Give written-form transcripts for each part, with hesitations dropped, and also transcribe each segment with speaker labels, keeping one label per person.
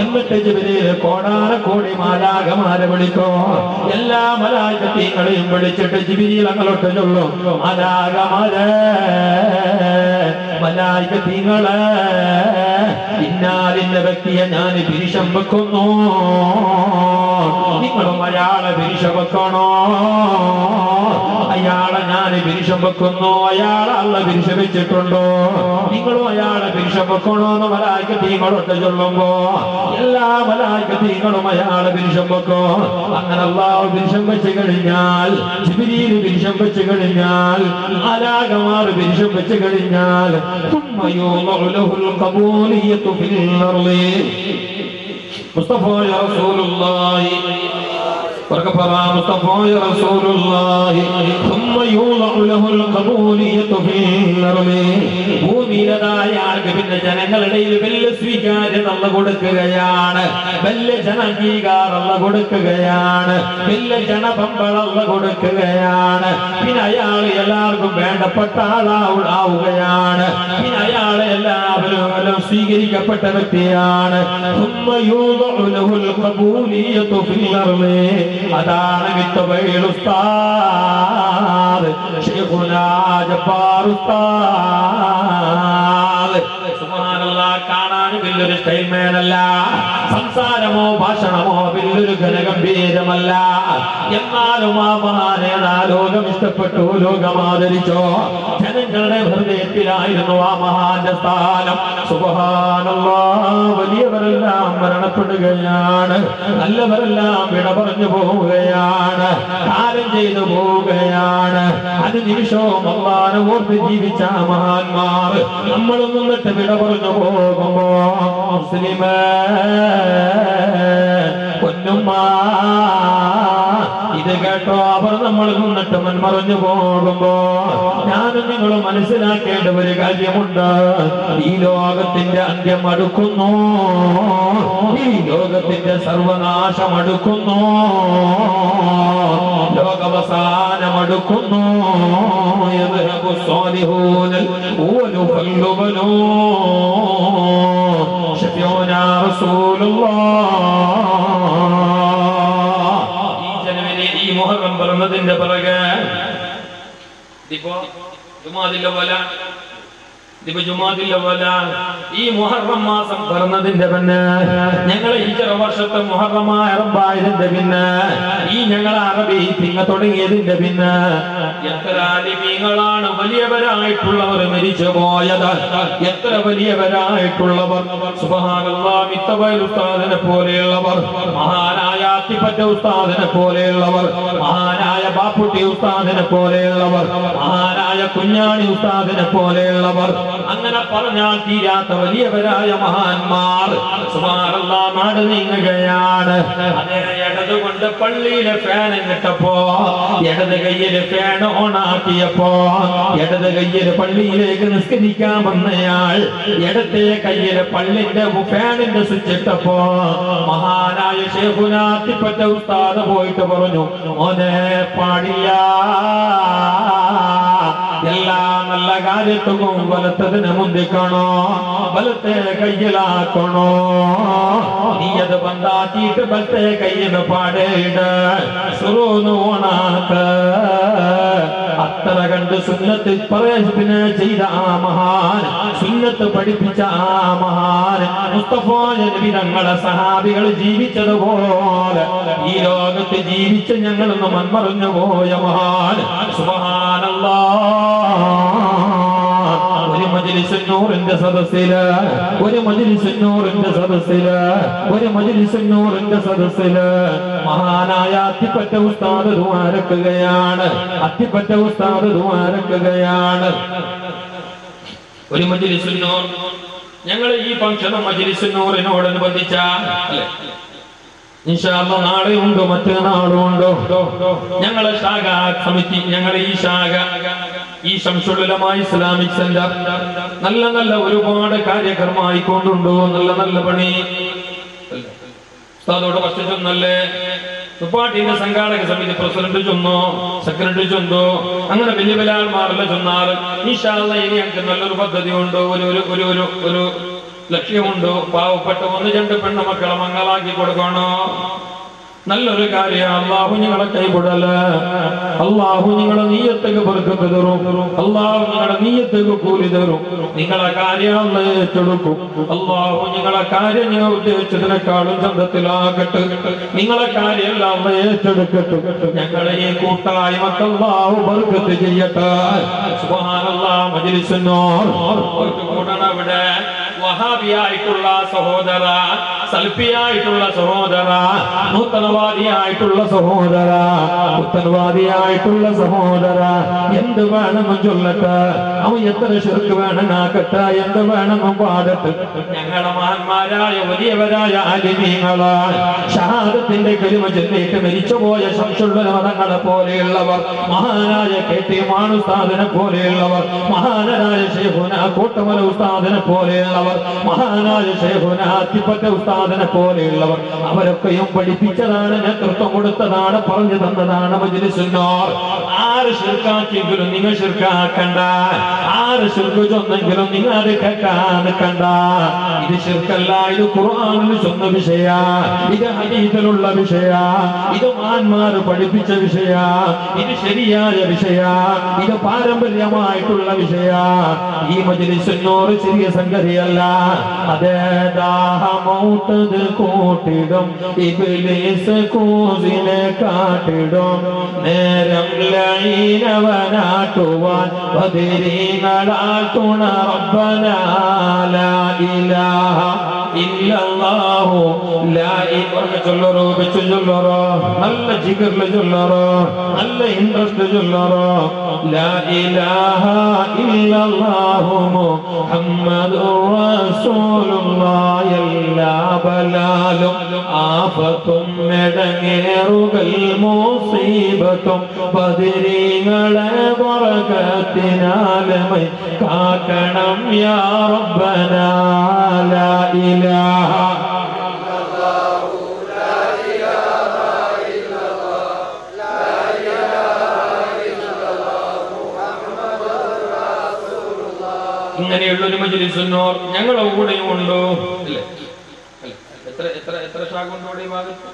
Speaker 1: എന്നിട്ട് ജിബ്രീൽ കോടാനക്കോടി മാലാഖമാരെ വിളിക്കോ. എല്ലാ മലായികത്തീങ്ങളെയും വിളിച്ചിട്ട് ജിബ്രീൽ അങ്ങോട്ട് ചൊല്ലും, മാലാഖമാരെ, മലായികത്തീങ്ങളെ, ഇന്നാലിന്റെ വ്യക്തിയെ ഞാൻ പിരിശം വെക്കുന്നു, നിങ്ങളും അയാളെ പിരിശം വെക്കണോ. അയാളെ ഞാൻ പിരിശം വെക്കുന്നു, അയാളെ അള്ള പിരിശം വെച്ചിട്ടുണ്ടോ, നിങ്ങളും അയാളെ പിരിശം വെക്കണോ എന്ന് മലായികത്തീങ്ങളോട്ട് ചൊല്ലുമ്പോ എല്ലാ മലായികത്തീങ്ങളും അയാളെ പിരിശം വെക്കോ. അങ്ങനെ അല്ലാഹു പിരിശം വെച്ച് കഴിഞ്ഞാൽ, ജിബ്രീൽ പിരിശം വെച്ച് കഴിഞ്ഞാൽ, മാലാഖമാർ പിരിശം വെച്ച് കഴിഞ്ഞാൽ, ثم يوضع له القبولية في الأرض. مصطفى يا رسول الله وكفر مصطفى يا رسول الله. ثم يوضع له القبولية في الأرض. ഭൂമിയിലതായാൾക്ക് പിന്നെ ജനങ്ങളുടെ വലിയ സ്വീകാര്യത അള്ള കൊടുക്കുകയാണ്, വലിയ ജനംഗീകാരം അള്ള കൊടുക്കുകയാണ്, വലിയ ജനപമ്പള കൊടുക്കുകയാണ്. പിന്നെ അയാൾ എല്ലാവർക്കും വേണ്ടപ്പെട്ട ആളാവുകയാണ്, പിന്നെ അയാളെ എല്ലാവരും സ്വീകരിക്കപ്പെട്ട വ്യക്തിയാണ്. അതാണ് മിത്തബൈൽ ഉസ്താദ് ശൈഖുനാ ജബ്ബാർ ഉസ്താദ്. സുബ്ഹാനല്ലാഹ്, കാണാൻ വലിയൊരു സ്റ്റൈൽമേനല്ല, സംസാരമോ ഭാഷണമോ വലിയൊരു ഘനഗംഭീരമല്ല. എന്നാലും ആ മഹാനേതാ ലോകം ഇഷ്ടപ്പെട്ടു, ലോകം ആദരിച്ചോ. ജനങ്ങളുടെ ഹൃദയത്തിലായിരുന്നു ആ മഹാന്റെ സ്ഥാനം. സുബ്ഹാനല്ലാഹ്, വലിയവരെല്ലാം മരണപ്പെടുകയാണ്, നല്ലവരെല്ലാം വിട പറഞ്ഞു പോവുകയാണ്, കാലം ചെയ്തു പോവുകയാണ്. അത് നിമിഷവും അല്ലാഹുവിനെ ഓർത്ത് ജീവിച്ച മഹാന്മാർ നമ്മളും നിന്നിട്ട് വിട പറഞ്ഞു പോകുമ്പോ മുസ്ലിമേ പൊന്നുമ്മ ഇത് കേട്ടോ, അവർ നമ്മൾ നിന്നിട്ട് മൺമറഞ്ഞു പോകുമ്പോ ഞാനും നിങ്ങളും മനസ്സിലാക്കേണ്ട ഒരു കാര്യമുണ്ട്. ഈ ലോകത്തിന്റെ അന്ത്യം അടുക്കുന്നു, ഈ ലോകത്തിന്റെ സർവനാശം അടുക്കുന്നു, ലോകാവസാനം അടുക്കുന്നു. ഈ മുഹറം പറഞ്ഞതിന്റെ പിറകെ ഈ മുഹറം മാസം പറഞ്ഞതിന്റെ പിന്നെ ഞങ്ങൾ ഇഞ്ചര വർഷത്തെ മുഹറമായ അറബായതിന്റെ പിന്നെ ഈ ഞങ്ങൾ അറബി തിങ്ങ തുടങ്ങിയതിന്റെ പിന്നെ എത്ര ആലിമീങ്ങളാണ് വലിയവരായിട്ടുള്ളവർ മരിച്ചു പോയത്, എത്ര വലിയവരായിട്ടുള്ളവർ. സുബ്ഹാനല്ലാഹ്, മിത്തബൈൽ ഉസ്താദിനെ പോലെയുള്ളവർ, മഹാനായ അത്തിപ്പറ്റ ഉസ്താദിനെ പോലെയുള്ളവർ, മഹാനായ ബാപ്പുട്ടി ഉസ്താദിനെ പോലെയുള്ളവർ, മഹാനായ കുഞ്ഞാണി ഉസ്താദിനെ പോലെയുള്ളവർ, അങ്ങനെ പറഞ്ഞാൽ തീരാത്ത വലിയവരായ മഹാന്മാർ സുബ്ഹാനല്ലാഹ് നാട് നീങ്ങുകയാണ്. അതേ ഇടതുകൊണ്ട് പള്ളിയിലെ ഫാൻ ഇട്ടപ്പോ, ഇടത് കയ്യില് ഫാൻ ഓണാക്കിയപ്പോ, ഇടത് കയ്യില് പള്ളിയിലേക്ക് നിസ്കരിക്കാൻ വന്നയാൾ ഇടത്തെ കയ്യില് പള്ളിന്റെ ഫാനിന്റെ സ്വിച്ച് ഇട്ടപ്പോ മഹാനായ ശൈഖുനാ അത്തിപ്പറ്റ ഉസ്താദ് പോയിട്ട് പറഞ്ഞു, മോനെ പാടില്ല, എല്ലാ നല്ല കാര്യത്തും വലത്തതിനെ മുന്തിക്കണോ, വലത്തെ കയ്യിലാക്കണോ. നീ അത് ബന്ധാക്കിയിട്ട് വലത്തെ കയ്യിന് പാടേട് സുറൂന്ന് ഓണാക്ക. അത്ര കണ്ട് സുന്നത്ത് പിന്നെ ചെയ്ത ആ മഹാൻ, സുന്നത്ത് പഠിപ്പിച്ച ആ മഹാൻ, മുസ്തഫ നബി തങ്ങളെ സഹാബികൾ ജീവിച്ചതുപോലെ ഈ ലോകത്ത് ജീവിച്ച് ഞങ്ങളൊന്ന് മൺമറഞ്ഞു പോയ മഹാൻ. സുബ്ഹാനല്ലാഹ്, ഒരു മജ്ലിസുൻ നൂറിന്റെ സദസ്സില്, ഒരു മജ്ലിസുൻ നൂറിന്റെ സദസ്സില്, ഒരു മജ്ലിസുൻ നൂറിന്റെ സദസ്സില് മഹാനായ അത്തിപ്പറ്റ ഉസ്താദ് ദുആരക്കുകയാണ്, അത്തിപ്പറ്റ ഉസ്താദ് ദുആരക്കുകയാണ്. ഒരു മജ്ലിസുൻ നൂർ, ഞങ്ങൾ ഈ ഫംഗ്ഷനും മജ്ലിസുൻ നൂറിനോടനുബന്ധിച്ച അല്ലേ ഇൻഷാ അല്ലാഹ് നാളെ ഉണ്ടോ മറ്റന്നാളും ഉണ്ടോ ഞങ്ങളെ ശാഖ സമിതി, ഞങ്ങൾ ഈ ശാഖ ഈ ശംസുൽ ഉലമ ഇസ്ലാമിക് സെന്റർ നല്ല നല്ല ഒരുപാട് കാര്യക്രമമായി കൊണ്ടുണ്ടോ, നല്ല നല്ല പണി ഉസ്താദോട് ഫസ്റ്റ് ചൊന്നല്ലേ, പാർട്ടിന്റെ സംഘാടക സമിതി പ്രസിഡന്റ് ചൊന്നോ, സെക്രട്ടറി ചൊന്നോ, അങ്ങനെ വലിയ വലിയ ആൾമാരെല്ലാം ചൊന്നാറ്. ഇൻഷാ അല്ലാഹ് ഇനി ഞങ്ങൾക്ക് നല്ലൊരു പദ്ധതി ഉണ്ടോ, ഒരു ലക്ഷ്യമുണ്ടോ? പാവപ്പെട്ട 1-2 പെണ്ണുമക്കളെ മംഗളാക്കി കൊടുക്കണോ? നല്ലൊരു കാര്യം. അല്ലാഹു നിങ്ങളെ കൈവിടല. അല്ലാഹു നിങ്ങളെ നീയത്തേക്ക് ബർക്കത്ത് തരും. അല്ലാഹു നിങ്ങളെ നീയത്തേക്ക് കൂലി തരും. നിങ്ങളെ കാര്യം അല്ലാഹു ഏറ്റെടുക്കും. അല്ലാഹു നിങ്ങളെ കാര്യം നിങ്ങൾ ഉദ്ദേശിച്ചതിനേക്കാളും ചന്തത്തിലാകട്ടെ. നിങ്ങളെ കാര്യം എല്ലാം അല്ലാഹു ഏറ്റെടുക്കട്ടെ. ഞങ്ങളെ ഈ കൂട്ടായ്മക്ക് അല്ലാഹു ബർക്കത്ത് ചെയ്യട്ടെ. സുബ്ഹാനല്ലാഹ്. മജ്ലിസുൻ നൂർ കൂടണ ഇവിടെ വഹാബിയായിട്ടുള്ള സഹോദര, സൽഫിയായിട്ടുള്ള സഹോദര, നൂതനവാദിയായിട്ടുള്ള സഹോദര, പുത്തൻവാദിയായിട്ടുള്ള സഹോദര, എന്ത് വേണമെന്ന് ചൊല്ലട്ടെ, അവൻ എത്ര ശിർക്ക് വേണമെന്നാക്കട്ടെ, എന്ത് വേണമെന്നും പാടട്ടെ. ഞങ്ങളുടെ മഹാന്മാരായ വലിയവരായ ആലിമീങ്ങളാണ്. ഷഹാദത്തിന്റെ കലിമ ചൊല്ലിയിട്ട് മരിച്ചുപോയ ശംസുൽ മതങ്ങളെ പോലെയുള്ളവർ, മഹാനായ KT മാണു ഉസ്താദിനെ പോലെയുള്ളവർ, മഹാനായ ശൈഖുന കോട്ടമല ഉസ്താദിനെ പോലെയുള്ളവർ, മഹാനായ ശൈഖുന അത്തിപ്പറ്റ ഉസ്താദിനെ പോലെയുള്ളവർ, അവരൊക്കെയും പഠിപ്പിച്ചതാണ്, നേതൃത്വം കൊടുത്തതാണ്, പറഞ്ഞു തന്നതാണ് മജ്ലിസുൻ നൂർ. ആര് ശിർക്കാക്കിയെങ്കിലും നിങ്ങൾ ശിർക്കാക്കണ്ട. ആര് ശിർക്ക് ചൊന്നെങ്കിലും നിങ്ങൾ അത് കേൾക്കാൻ നിൽക്കണ്ട. ഇത് ശിർക്കല്ല, ഇത് ഖുർആനിൽ ചൊന്ന വിഷയ, ഇത് ഹദീസിലുള്ള വിഷയ, ഇത് മഹാന്മാർ പഠിപ്പിച്ച വിഷയ, ഇത് ശരിയായ വിഷയ, ഇത് പാരമ്പര്യമായിട്ടുള്ള വിഷയ. ഈ മജ്ലിസുൻ നൂർ ചെറിയ സംഗതിയല്ല. അതേ ദാഹമൗത്തത് കൂട്ടിടും ഇബ്ലീസ് കൂസിനെ കാട്ടിടും. നേരം ലഈനവനാട്ടുവാൻ ബദരീങ്ങളാൽ തുണ റബ്ബനാ ലാ ഇലാഹ ഇല്ലല്ലാഹു ലാ ഇലാഹ ചൊല്ലറോ, വെച്ചു ചൊല്ലറോ, നല്ല ജിഗറിൽ ചൊല്ലറോ, നല്ല ഇൻട്രസ്റ്റ് ചൊല്ലറോ. ലാ ഇലാഹ ഇല്ലല്ലാഹു മുഹമ്മദുർ റസൂലുള്ളാഹ്. എല്ലാ ബലാലും ആഫത്തും മെടങ്ങേറുകൾ മുസീബത്തും ബദരീങ്ങളെ ബറകത്തിനാലമൈ കാക്കണം യാ റബ്ബനാ ലാ ഇലാഹ ഇങ്ങനെയുള്ളൊരു മജ്ലിസുൻ നൂർ ഞങ്ങളെ കൂടെയും ഉണ്ടോ? ഇല്ലേ? എത്ര എത്ര എത്ര ശാഖ ഉണ്ട് ഇവിടെ? ഈ ഭാഗത്ത്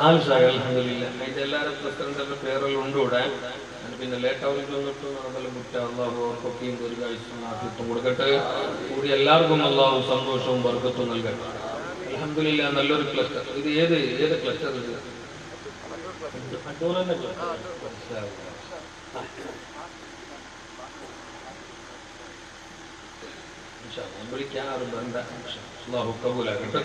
Speaker 1: 4 ശാഖ. അൽഹംദുലില്ലാ. അതിന്റെ എല്ലാവരും പ്രസിഡന്റിന്റെ പേരെല്ലാം ഉണ്ട് ഇവിടെ. പിന്നെ ലേറ്റ് ആവുന്ന വന്നിട്ട് അതെല്ലാം മുറ്റ അല്ലാഹു അവർക്കൊക്കെയും ഒരു കാഴ്ചയും ആഫിയത്തും കൊടുക്കട്ടെ. കൂടി എല്ലാവർക്കും അല്ലാഹു സന്തോഷവും ബർക്കത്തും നൽകട്ടെ. അൽഹംദുലില്ലാ. നല്ലൊരു ക്ലസ്റ്റർ. ഇത് ഏത് ക്ലസ്റ്റർ? ഇത് അടൂർ തന്നെ ക്ലസ്റ്റർ. വിളിക്കാറുണ്ട്. അല്ലാഹു കബൂലാക്കട്ടെ.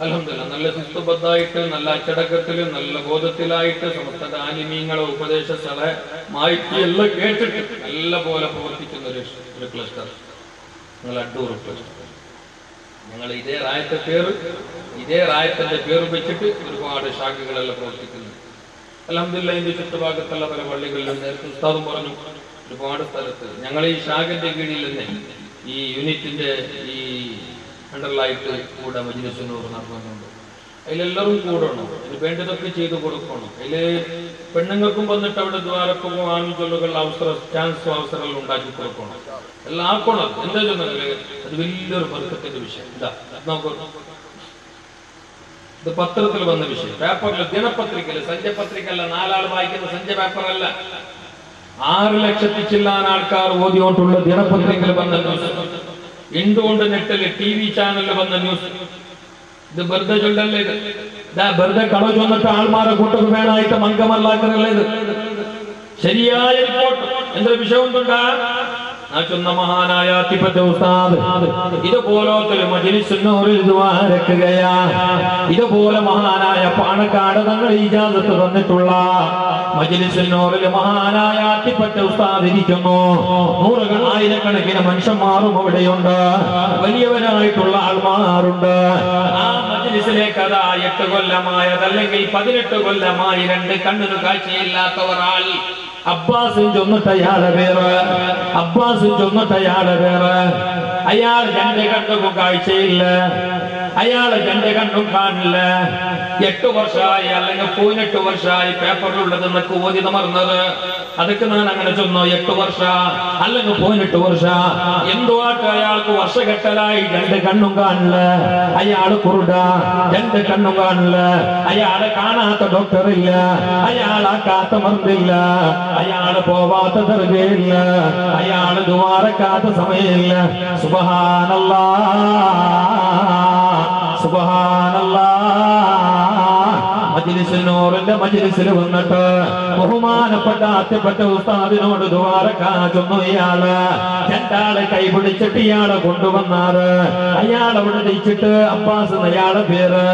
Speaker 1: അൽഹംദുലില്ലാ. നല്ല സുസ്തുബദ്ധായിട്ട്, നല്ല അച്ചടക്കത്തില്, നല്ല ബോധത്തിലായിട്ട് സമസ്ത ആലിമീങ്ങളെ ഉപദേശങ്ങളെ മാറ്റി എല്ലാം കേട്ടിട്ട് നല്ല പോലെ പ്രവർത്തിക്കുന്ന ഒരു ക്ലസ്റ്റർ നിങ്ങൾ അടൂർ ക്ലസ്റ്റർ. ഞങ്ങൾ ഇതേ റായത്തിന്റെ പേര് വെച്ചിട്ട് ഒരുപാട് ശാഖകളെല്ലാം പ്രവർത്തിക്കുന്നു. അൽഹംദുലില്ലാ. ഇതിന്റെ ചുറ്റുഭാഗത്തുള്ള പല പള്ളികളിലും നേരത്തെ ഉസ്താദും പറഞ്ഞു ഒരുപാട് സ്ഥലത്ത് ഞങ്ങൾ ഈ ശാഖന്റെ കീഴിൽ തന്നെ ഈ യൂണിറ്റിന്റെ ഈ അണ്ടറിലായിട്ട് കൂടെ മജ്ലിസുൻ നൂർ നടത്തുന്നുണ്ട്. അതിലെല്ലാവരും കൂടണം. അതിന് വേണ്ടതൊക്കെ ചെയ്തു കൊടുക്കണം. അതില് പെണ്ണുങ്ങൾക്കും വന്നിട്ട് അവിടെ ദ്വാരക്കും ആൺചൊല്ലുകൾ അവസരങ്ങൾ ഉണ്ടാക്കി കൊടുക്കണം. എല്ലാം ആക്കണം. എന്താ ചെന്നെങ്കിൽ അത് വലിയൊരു ബർക്കത്തിന്റെ വിഷയം. ഇതാ നോക്കൂ, ഇത് പത്രത്തിൽ വന്ന വിഷയം. പേപ്പറിൽ, ദിനപത്രികയില്, സഞ്ചപത്രിക അല്ല, 4 ആൾ വായിക്കുന്ന സഞ്ച പേപ്പറല്ല, 6 ലക്ഷത്തി ചില്ലാൻ ആൾക്കാർ ഓതിയോണ്ടുള്ള ദിനപത്രികയിൽ വന്ന ന്യൂസ്, എന്തുകൊണ്ട് നെറ്റില് TV ചാനലിൽ വന്ന ന്യൂസ്. ഇത് വെറുതെ ചൊല്ലല്ലേ? ഇത് വെറുതെ കള ചൊന്നിട്ട് ആൾമാരെ കൂട്ടൊക്കെ വേണമായിട്ട് മംഗമല്ലാക്കറല്ലേ? ഇത് ശരിയായ റിപ്പോർട്ട്. എന്തൊരു വിഷയം എന്തുണ്ടാ? ചൊന്ന മഹാനായ അത്തിപ്പറ്റ ഉസ്താദ് ഇതുപോലൊരു മജ്ലിസുൻ നൂറിൽ ദ്വാരക്കുകയാണ്. ഇതുപോലെ മഹാനായ പാണക്കാട് തങ്ങൾ ഇജാസത്ത് തന്നിട്ടുള്ള മജ്ലിസുൻ നൂറിൽ മഹാനായ അത്തിപ്പറ്റ ഉസ്താദ് ഇരിക്കുന്നു. നൂറുകൾ, ആയിരക്കണക്കിന് മനുഷ്യന്മാരും അവിടെയുണ്ട്. വലിയവരായിട്ടുള്ള ആൾമാരുണ്ട്. ആ മജ്ലിസിലേക്ക് അതാ 8 കൊല്ലമായതല്ലെങ്കിൽ 18 കൊല്ലമായി 2 കണ്ണിന് കാഴ്ചയില്ലാത്ത ഒരാൾ അബ്ബാസ് ചൊന്നിട്ടയാളെ പേര്, അയാൾ 2 കണ്ണും കാഴ്ചയില്ല. അയാളെ രണ്ട് കണ്ണും കാണില്ല. 8 വർഷമായി അല്ലെങ്കിൽ 18 വർഷമായി പേപ്പറിലുള്ളത് എന്നൊക്കെ ഓതി മറന്നത്. അതൊക്കെ ഞാൻ അങ്ങനെ ചൊന്നോ. 8 വർഷം അല്ലെങ്കിൽ 18 വർഷം എന്തോ ആട്ട് അയാൾക്ക് വർഷഘട്ടലായി 2 കണ്ണും കാണില്ല. അയാള് കുരുട, 2 കണ്ണും കാണില്ല. അയാളെ കാണാത്ത ഡോക്ടറില്ല, അയാളാക്കാത്ത മരുന്നില്ല, അയാള് പോവാത്ത ദർഗയില്ല, അയാള് ദുആറക്കാത്ത സമയമില്ല. സുബ്ഹാനല്ലാഹ് സുബ്ഹാനല്ലാഹ്. മജ്‌ലിസുന്നൂറിന്റെ മജ്‌ലിസിൽ വന്നിട്ട് ബഹുമാനപ്പെട്ട അത്യപ്പെട്ട ഉസ്താദിനോട് ദുആറക്കാറ്റുന്നു. ഇയാള് 2 ആളെ കൈപിടിച്ചിട്ട് ഇയാളെ കൊണ്ടുവന്നാറ്. അയാളവിടെ ജയിച്ചിട്ട് അബ്ബാസ് അയാളെ പേര്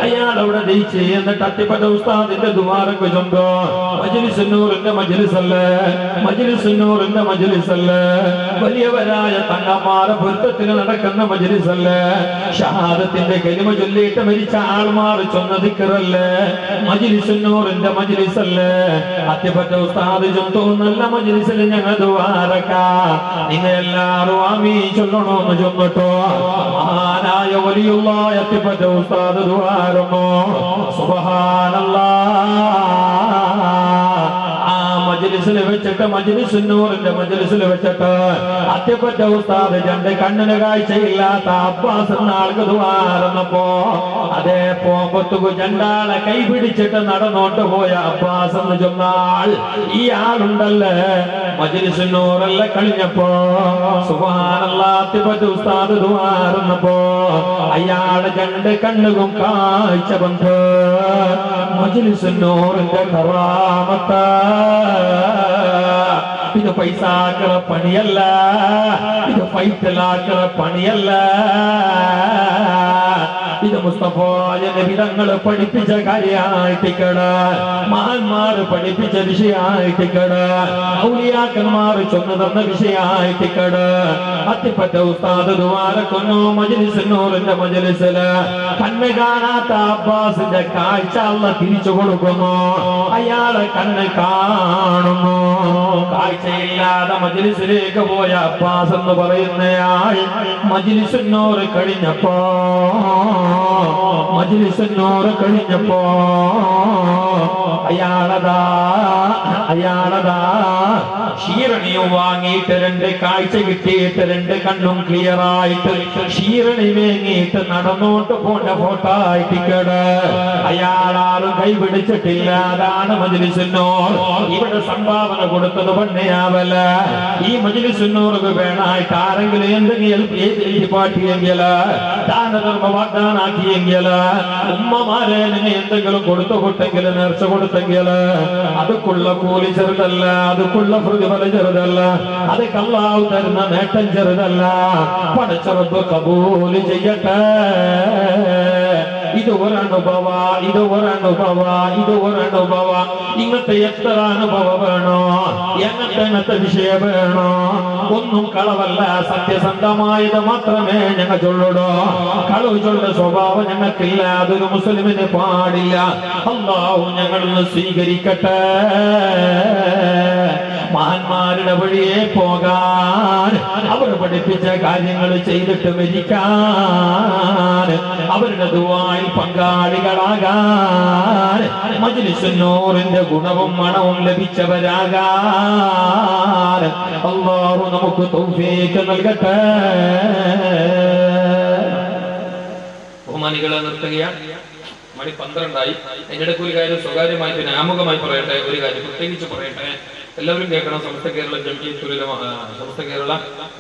Speaker 1: അയാളവിടെ ജയിച്ച്. എന്നിട്ട് അത്യപ്പെട്ട ഉസ്താദിന്റെ ദുആറക്ക് ചൊന്തോ. മജ്‌ലിസുന്നൂറിന്റെ മജ്‌ലിസല്ലേ, മജ്‌ലിസുന്നൂറിന്റെ മജ്‌ലിസല്ലേ, വലിയവരായ തങ്ങന്മാരെ പൊരുത്തത്തിൽ നടക്കുന്ന മജ്‌ലിസല്ലേ, ഷഹാദത്തിന്റെ കലിമ ചൊല്ലിയിട്ട് മരിച്ച ആൾമാർ ചൊന്ന ദിക്റല്ലേ, മജ്‌ലിസുന്നൂറിന്റെ മജ്‌ലിസല്ലേ. അത്യപ്പെട്ട ഉസ്താദ് ചൊന്തോ. നല്ല മജ്‌ലിസിൽ ഞങ്ങൾ ദുആറക്കാ, നിങ്ങൾ എല്ലാവരും ആമീൻ ചൊല്ലണമെന്ന് ചൊന്നിട്ടോ. മഹാനായ വലിയുള്ളായ അത്യപ്പെട്ട ഉസ്താദ് ദുആറുന്നു. സുബ്ഹാനല്ലാഹ്. മജ്‌ലിസിൽ വെച്ചിട്ട് മജ്‌ലിസുന്നൂറിന്റെ മജ്‌ലിസിൽ വെച്ചിട്ട് അത്യപ്പെട്ട ഉസ്താദ് 2 കണ്ണിന് കാഴ്ചയില്ലാത്ത അബ്ബാസ് എന്ന ആൾക്ക് ദുആറുന്നപ്പോ അതേ പോമ്പത്തുകു 2 ആളെ കൈപിടിച്ചിട്ട് നടന്നോട്ട് പോയ അബ്ബാസ് എന്ന് ചൊന്നാൽ ഈ ആളുണ്ടല്ലേ മജ്‌ലിസുന്നൂറല്ല കഴിഞ്ഞപ്പോ സുബ്ഹാനല്ലാഹ് അത്യപ്പെട്ട ഉസ്താദ് ദുആറുന്നപ്പോ അയാള് 2 കണ്ണുകളും കാഴ്ച ബന്ധ മജ്‌ലിസുന്നൂറിന്റെ കറാമത്ത. ഇത് പൈസാക്കുള്ള പണിയല്ല, ഇത് ഫൈറ്റലാക്കുള്ള പണിയല്ല. ഇത് മുസ്തഫായ നബി തങ്ങൾ പഠിപ്പിച്ച കാര്യമായിട്ടിക്കട, മഹാന്മാർ പഠിപ്പിച്ച വിഷയമായിട്ടിക്കട, ഔലിയാക്കന്മാർ ചൊന്നു തന്ന വിഷയമായിട്ടിക്കട. അത്യപ്പെട്ട ഉസ്താദ് ദുആറക്കുന്നു. മജ്‌ലിസുന്നൂറിന്റെ മജ്‌ലിസില് കണ്ണ് കാണാത്ത അബ്ബാസിന്റെ കാഴ്ച അല്ലാഹ് തിരിച്ചു കൊടുക്കുന്നു. അയാളെ കണ്ണ് കാണുന്നു. കാഴ്ചയില്ലാതെ മജ്‌ലിസിലേക്ക് പോയ അബ്ബാസ് എന്ന് പറയുന്നയാൾ മജ്‌ലിസുന്നൂർ കഴിഞ്ഞപ്പോ മജ്‌ലിസുന്നൂർ കഴിഞ്ഞപ്പോ അയാളതാ ക്ഷീരണിയും വാങ്ങിയിട്ട് 2 കാഴ്ച കിട്ടിയിട്ട് 2 കണ്ണും ക്ലിയർ ആയിട്ട് ക്ഷീരണി വേങ്ങിയിട്ട് നടന്നോട്ട് പോണ്ട ഫോട്ടോ ആയിട്ടിക്കട. അയാളാരും കൈപിടിച്ചിട്ടില്ല. അതാണ് മജ്‌ലിസുന്നൂർ. ഇവിടെ സംഭാവന കൊടുത്തത് പണ്ണിയാവല. ഈ മജ്‌ലിസുന്നൂർക്ക് വേണായിട്ട് ആരെങ്കിലും എന്തെങ്കിലും പാട്ടിയെങ്കില് ദാനധർമ്മ വാഗ്ദാനാക്കിയെങ്കില് ഉമ്മമാരെ നിങ്ങൾ എന്തെങ്കിലും കൊടുത്തു വിട്ടെങ്കിൽ നേർച്ച കൊടുത്തെങ്കില് അതുക്കുള്ള കൂലി ചെറുതല്ല, അതുക്കുള്ള പ്രതിഫലം ചെറുതല്ല, അത് അല്ലാഹു തരുന്ന നേട്ടം ചെറുതല്ല. പടച്ച റബ്ബ് കബൂൽ ചെയ്യട്ടെ. ഇത് ഒരനുഭവ, ഇത് ഒരനുഭവ, ഇത് ഒരനുഭവ. ഇങ്ങനത്തെ എത്ര അനുഭവം വേണോ, എങ്ങനത്തെ വിഷയം വേണോ? ഒന്നും കളവല്ല, സത്യസന്ധമായത് മാത്രമേ ഞങ്ങൾ ചൊല്ലുടോ. കളവ് ചൊല്ല സ്വഭാവം ഞങ്ങൾക്കില്ല, അതൊരു മുസ്ലിമിന് പാടില്ല. അല്ലാഹു ഞങ്ങളൊന്ന് സ്വീകരിക്കട്ടെ. മഹാന്മാരുടെ വഴിയെ പോകാൻ, അവർ പഠിപ്പിച്ച കാര്യങ്ങൾ ചെയ്തിട്ട് മരിക്കാൻ, അവരുടെ ദുആയിൽ പങ്കാളികളാകാൻ, മജ്‌ലിസുന്നൂറിന്റെ ഗുണവും മണവും ലഭിച്ചവരാകാൻ അല്ലാഹു നമുക്ക് തൗഫീഖ് നൽകട്ടെ. ബഹുമാനികളെ നിർത്തുകയാണ്. മണി 12 അതിന്റെ ഇടയ്ക്ക് ഒരു കാര്യം സ്വകാര്യമായി പിന്നെ ആമുഖമായി പറയട്ടെ. ഒരു കാര്യം പ്രത്യേകിച്ച് പറയട്ടെ, എല്ലാവരും കേൾക്കണം. സമസ്ത കേരള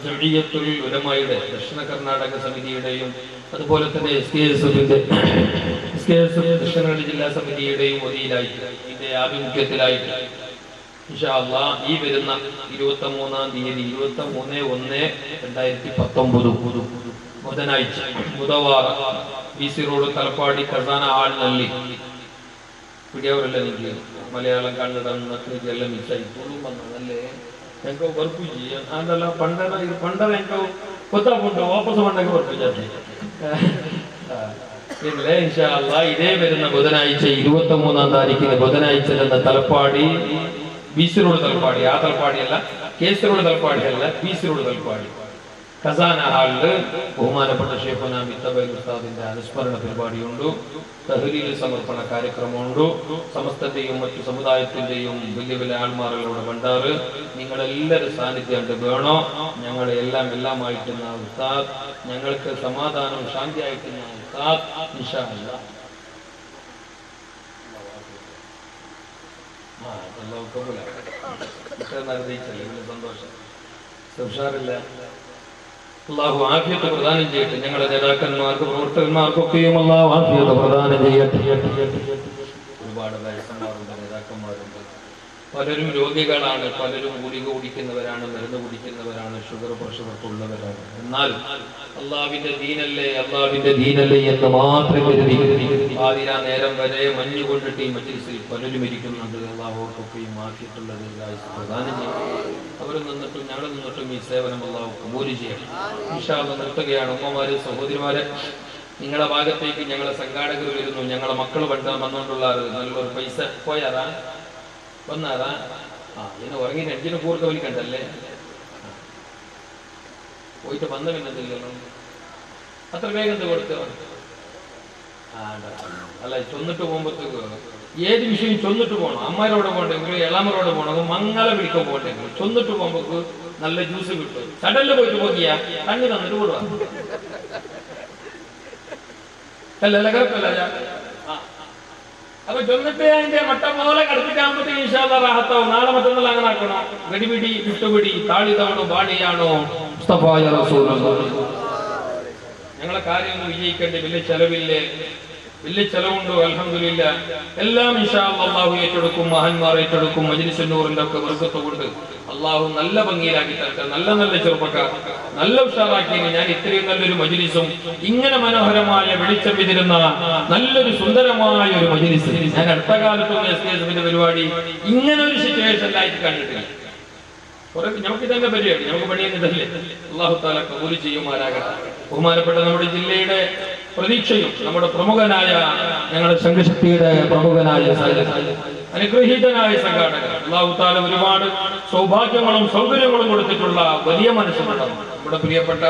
Speaker 1: ജംഇയ്യത്തുൽ ഉലമായുടെ ദക്ഷിണ കർണാടക സമിതിയുടെയും അതുപോലെ തന്നെ SKSF ദക്ഷിണ ജില്ലാ സമിതിയുടെയും ഒതിയിലായിട്ട് ഇതിന്റെ ആഭിമുഖ്യത്തിലായിട്ട് ഇൻഷാ അല്ലാഹ് ഈ വരുന്ന 23-ാം തീയതി 23/1/2019 ബുധനാഴ്ച ബുധവാര BC റോഡ് തലപ്പാടി ഖസാന ഹാളിನಲ್ಲಿ പിടിയവരല്ല നിങ്ങൾ മലയാളം കന്നഡ എല്ലാം മിക്സായി ತುಳು ಬಂದದಲ್ಲೇ ಎಂಕೋ ಬರ್ಪುಜಿ ಅದೆಲ್ಲ ಪಂಡರ ಎಂಕೋ ಗೊತ್ತಾಗ್ಬಿಟ್ಟು ವಾಪಸ್ ಬಂದಾಗ ಬರ್ಪುಜಿ ಇಲ್ಲ ಇನ್ಶಾ ಅಲ್ಲಾಹ್ ಇದೇ വരുന്ന ബുധനാഴ്ച 23-ാം താരീഖിന് ബുധനാഴ്ച തലപ്പാടി BC റോഡ് തലപ്പാടി ആ തലപ്പാടി അല്ല KC റോഡ് തലപ്പാടി അല്ല BC റോഡ് തലപ്പാടി ഖസാന ഹാളില് ബഹുമാനപ്പെട്ട ഷേഖുന മിത്തബൈൽ ഉസ്താദിന്റെ അനുസ്മരണ പരിപാടിയുണ്ട്, തഹ്ലീൽ സമർപ്പണ കാര്യക്രമമുണ്ട്. സമസ്തന്റെയും മറ്റു സമുദായത്തിന്റെയും വലിയ വലിയ ആൾമാരുടെ ഭണ്ഡാറ് നിങ്ങളെല്ലാവരും സാന്നിധ്യം വേണോ. ഞങ്ങളെ എല്ലാമായിട്ടുന്ന ഉസ്താദ്, ഞങ്ങൾക്ക് സമാധാനം ശാന്തിയായിട്ടുന്ന ഉസ്താദ് ഇൻഷാ അല്ലാഹ്. സന്തോഷം ഉഷാറില്ല. അല്ലാഹു ആഫിയത്ത് പ്രദാനം ചെയ്യട്ടെ. ഞങ്ങളുടെ നേതാക്കന്മാർക്ക് പ്രവർത്തകന്മാർക്കൊക്കെയും അല്ലാഹു ആഫിയത്ത് പ്രദാനം ചെയ്യട്ടെ. ഒരുപാട് വയസ്സന്മാരുണ്ട്, നേതാക്കന്മാരുണ്ട്. പലരും രോഗികളാണ്, പലരും ഗുളിക കുടിക്കുന്നവരാണ്, മരുന്ന് കുടിക്കുന്നവരാണ്, ഷുഗർ പ്രഷറൊക്കെ ഉള്ളവരാണ്. എന്നാലും അള്ളാഹുവിന്റെ ദീനല്ലേ എന്ന് മാത്രം കരുതി ആദിരാ നേരം വരെ മഞ്ഞു കൊണ്ടിട്ട് ഈ മജ്ലിസിൽ പലരും ഇരിക്കുന്നുണ്ട്. അള്ളാഹുവർക്കൊക്കെയും ആഫിയത്തുള്ളത് പ്രദാനം ചെയ്യും. അവർ നിന്നിട്ടും ഞങ്ങൾ നിന്നിട്ടും ഈ സേവനം അള്ളാഹു കബൂൽ ചെയ്യണം. ഇൻഷാ അല്ലാഹ് നിർത്തുകയാണ്. ഉമ്മമാര്, സഹോദരിമാരെ, നിങ്ങളുടെ ഭാഗത്തേക്ക് ഞങ്ങളെ സംഘാടകർ വരുന്നു. ഞങ്ങളെ മക്കൾ വന്നുകൊണ്ടുള്ള നല്ലൊരു പൈസ പോയാറാ വന്നാറാ ഇന്ന് ഉറങ്ങി നെഞ്ചിന് കൂർക്ക വലിക്കണ്ടല്ലേ, പോയിട്ട് വന്ന പിന്നെന്തില്ലല്ലോ, അത്ര വേഗം കൊടുത്തോ. അല്ല, ചൊന്നിട്ട് പോകുമ്പോഴത്തേക്ക് ഏത് വിഷയം ചൊന്നിട്ട് പോകണം. അമ്മമാരോടെ പോകണ്ടെങ്കിൽ എളാമരോടെ പോകണം, മംഗല പിടിക്കാൻ പോകണ്ടെങ്കിൽ ചൊന്നിട്ട് പോകുമ്പോ നല്ല ജ്യൂസ് കിട്ടും. ചടലിൽ പോയിട്ട് നോക്കിയാ കണ്ണു തന്നിട്ട് കൂടുക അല്ല കുഴപ്പമില്ല. അപ്പൊ ചൊന്നിട്ട് അതിന്റെ മട്ടം പോലെ കടത്തിട്ടാകുമ്പോഴത്തേക്ക് ഇൻഷാ അല്ലാഹ് റാഹത്താവും. നാളെ മറ്റന്നാൾ അങ്ങനെ ആക്കണം. വെടിപിടി വിട്ടുപിടി താളിതാണോ ബാടിയാണോ മുസ്തഫായ റസൂലുള്ളാഹി. ഞങ്ങളെ കാര്യം വിജയിക്കേണ്ട വലിയ ചെലവില്ലേ, വലിയ ചെലവുണ്ടോ? അൽഹംദുലില്ലാഹ് എല്ലാം ഇൻഷാ അല്ലാഹു ഏറ്റെടുക്കും, മഹാന്മാർ ഏറ്റെടുക്കും. മജ്ലിസ് നൂറിന്റെ ഒക്കെ ബർക്കത്ത് കൊണ്ട് അള്ളാഹു നല്ല ഭംഗിയിലാക്കി തരട്ടെ. നല്ല ചെറുപ്പക്കാർ നല്ല ഉഷാറാക്കി. ഞാൻ ഇത്രയും നല്ലൊരു മജ്ലിസും ഇങ്ങനെ മനോഹരമായ വെളിച്ചം വിതിരുന്ന നല്ലൊരു സുന്ദരമായ ഒരു മജ്ലിസ് ഞാൻ അടുത്ത കാലത്തൊന്നും SKSന്റെ പരിപാടി ഇങ്ങനെ ഒരു സിറ്റുവേഷനിലായിട്ട് കണ്ടിട്ടില്ല. നമുക്ക് തന്നെ പരിപാടി, നമുക്ക് പണിയുന്നതല്ലേ. അല്ലാഹു തആല കബൂൽ ചെയ്യുമാറാകട്ടെ. ബഹുമാനപ്പെട്ട നമ്മുടെ ജില്ലയുടെ പ്രതീക്ഷയും നമ്മുടെ പ്രമുഖനായ ഞങ്ങളുടെ സംഘശക്തിയുടെ പ്രമുഖനായ അനുഗ്രഹീതനായ സംഘാടകർ, അല്ലാഹു തആല ഒരുപാട് സൗഭാഗ്യങ്ങളും സൗകര്യങ്ങളും കൊടുത്തിട്ടുള്ള വലിയ മനസ്സുള്ള നമ്മുടെ പ്രിയപ്പെട്ട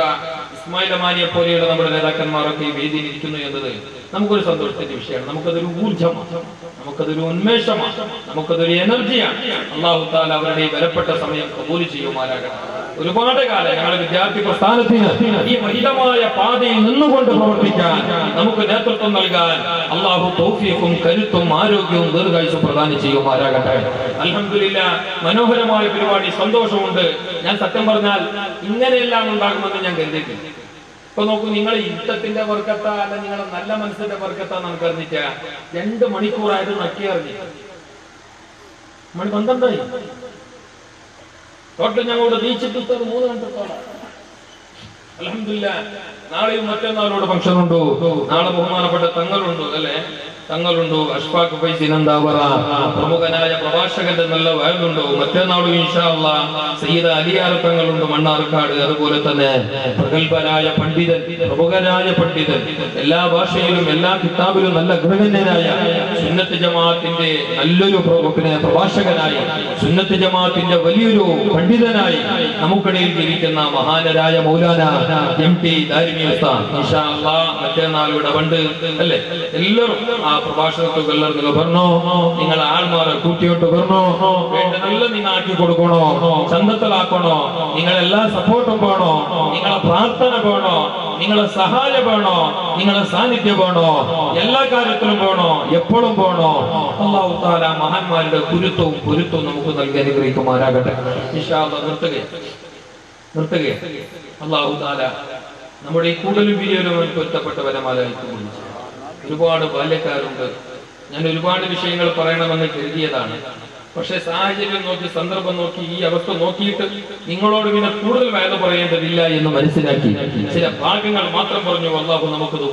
Speaker 1: ഇസ്മായിൽ അമാനിയെ പോലെയുള്ള നമ്മുടെ നേതാക്കന്മാരൊക്കെ ഈ വേദിയിൽ ഇരിക്കുന്നു എന്നത് നമുക്കൊരു സന്തോഷത്തിന്റെ വിഷയമാണ്. നമുക്കതൊരു ഊർജ്ജമാണ്, നമുക്കതൊരു ഉന്മേഷമാണ്, നമുക്കതൊരു എനർജിയാണ്. അല്ലാഹു തആല അവരുടെ വിലപ്പെട്ട സമയം കബൂൽ ചെയ്യുമാറാകട്ടെ. ഒരുപാട് കാലം ഞങ്ങളുടെ വിദ്യാർത്ഥി പ്രസ്ഥാനത്തിന് ഈ മഹിതമായ പാതയിൽ നിന്നുകൊണ്ട് പ്രവർത്തിക്കാൻ നമുക്ക് നേതൃത്വം നൽകാൻ അല്ലാഹു തൗഫീഖും കരുത്തും ആരോഗ്യവും ദീർഘായുസ്സും പ്രദാനം ചെയ്യുമാറാകട്ടെ. അൽഹംദുലില്ലാഹ് മനോഹരമായ പരിപാടി, സന്തോഷമുണ്ട്. ഞാൻ സത്യം പറഞ്ഞാൽ ഇങ്ങനെയെല്ലാം ഉണ്ടാകുമെന്ന് ഞാൻ കരുതിയിട്ടില്ല. ഇപ്പൊ നോക്കൂ, നിങ്ങൾ യുദ്ധത്തിന്റെ വർക്കത്ത അല്ല നിങ്ങളുടെ നല്ല മനസ്സിന്റെ വർക്കത്ത നമുക്ക് അറിഞ്ഞിട്ട 2 മണിക്കൂറായത് നക്കിയറിഞ്ഞു. മണി 12 ടോട്ടൽ ഞങ്ങളോട് നീച്ചിട്ട് 3 കണ്ടിട്ടോളാം. അൽഹംദുലില്ലാഹ് നാളെയും മറ്റന്നാളോട് ഫംഗ്ഷൻ ഉണ്ടോ. നാളെ ബഹുമാനപ്പെട്ട തങ്ങളുണ്ടോ അല്ലെ, തങ്ങളുണ്ടോ. അഷ്ഫാഖ് ഫൈസി നന്ദാവറ പ്രമുഖനായ പ്രഭാഷകന്റെ നല്ല വയലുണ്ടോ. മറ്റന്നാളും ഇൻഷാ അല്ലാഹ് സയ്യിദ് അലിയാർ തങ്ങളുണ്ട് മണ്ണാർക്കാട്. അതുപോലെ തന്നെ പ്രഗത്ഭനായ പണ്ഡിതൻ, പ്രമുഖനായ പണ്ഡിതൻ, എല്ലാ ഭാഷയിലും എല്ലാ കിതാബിലും നല്ല ഗൃഹന്യനായ സുന്നത്ത് ജമാഅത്തിന്റെ നല്ലൊരു പ്രഭാഷകനായി, സുന്നത്ത് ജമാഅത്തിന്റെ വലിയൊരു പണ്ഡിതനായി നമുക്കിടയിൽ ജീവിക്കുന്ന മഹാനരായ മൗലാന MT ദാരിമി ഉസ്താദ് ഇൻഷാ അല്ലാഹ് മറ്റന്നാളുടെ പണ്ട് അല്ലേ എല്ലാവരും ആ പ്രഭാഷണത്തിൽ നിങ്ങൾ പറഞ്ഞോ, നിങ്ങളെ ആൾമാരെ കൂട്ടിയോട്ട് പറഞ്ഞോ, വേണ്ട നല്ല നിങ്ങൾ ആക്കി കൊടുക്കണോ, ചന്തത്തിലാക്കണോ, നിങ്ങളെല്ലാ സപ്പോർട്ടും വേണോ, നിങ്ങളെ പ്രാർത്ഥന വേണോ, നിങ്ങളെ സഹായം വേണോ, നിങ്ങളെ സാന്നിധ്യം വേണോ, എല്ലാ കാര്യത്തിലും വേണോ, എപ്പോഴും വേണോ. അല്ലാഹു തആല മഹാന്മാരുടെ പൊരുത്തവും നമുക്ക് നൽകി അനുഗ്രഹിക്കുമാറാകട്ടെ. ഇൻഷാ അല്ലാഹ് നിർത്തുക. അല്ലാഹു തആല നമ്മുടെ ഈ കൂടുതലും വീഡിയോയിലും പൊരുത്തപ്പെട്ട വരമാലയിക്കും. ഒരുപാട് ബാല്യക്കാരുണ്ട്. ഞാൻ ഒരുപാട് വിഷയങ്ങൾ പറയണമെന്ന് കരുതിയതാണ്. പക്ഷെ സാഹചര്യം നോക്കി, സന്ദർഭം നോക്കി, ഈ അവസ്ഥ നോക്കിയിട്ട് നിങ്ങളോട് പിന്നെ കൂടുതൽ വേദ പറയേണ്ടതില്ല എന്ന് മനസ്സിലാക്കി ചില ഭാഗങ്ങൾ മാത്രം പറഞ്ഞു. അല്ലാഹു നമുക്കത്